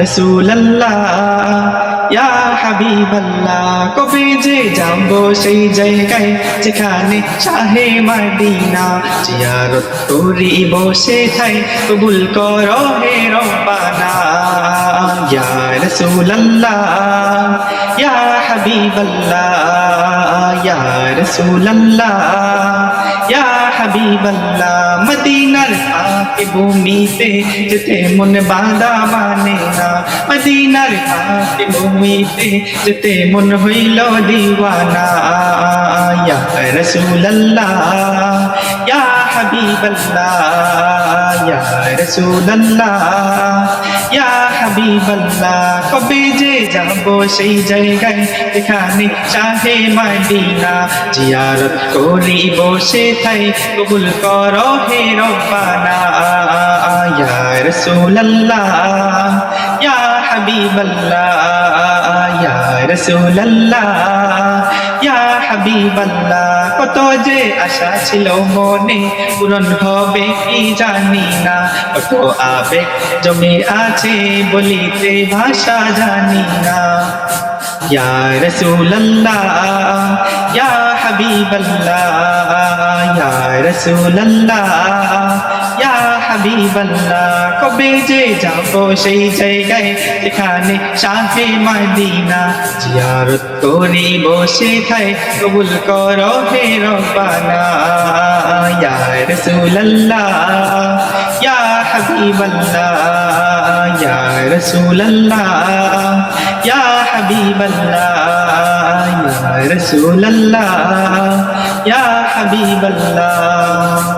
রাসূলুল্লাহ ইয়া হাবিবাল্লাহ। কবে যে যাব সেই জায়গায় যেখানে শাহে মদিনা, জিয়ারত করিব সেথায় কবুল করো হে রব্বানা। ইয়া রাসূলুল্লাহ ইয়া হাবিবাল্লাহ ইয়া রাসূলুল্লাহ ইয়া হাবিবাল্লাহ। মদিনার পাকে ভূমিতে যেতে মন বাঁধা মানে না, মদিনার পাকে ভূমিতে যেতে মন হইল দিওয়ানা। ইয়া রাসূলুল্লাহ ইয়া হাবিবাল্লাহ ইয়া রাসূলুল্লাহ ইয়া হাবিবাল্লাহ। কবে যে যাব সেই জায়গায় যেখানে শাহে মদিনা, জিয়ারত করিব সেথায় কবুল করো হে রব্বানা। ইয়া রাসূলুল্লাহ ইয়া হাবিবাল্লাহ ইয়া রাসূলুল্লাহ ইয়া হাবিবাল্লাহ। কত যে আশা ছিল মনে পূরণ হবে কি জানি না, কত আবেগ জমে আছে বলিতে ভাষা জানি না। ইয়া রাসূলুল্লাহ ইয়া হাবিবাল্লাহ ইয়া রাসূলুল্লাহ ইয়া হাবিবাল্লাহ। কবে যে যাব সেই জায়গায় যেখানে শাহে মদিনা, জিয়ারত করিব সেথায় কবুল করো হে রব্বানা। ইয়া রাসূলুল্লাহ ইয়া হাবিবাল্লাহ ইয়া রাসূলুল্লাহ ইয়া হাবিবাল্লাহ ইয়া রাসূলুল্লাহ ইয়া হাবিবাল্লাহ।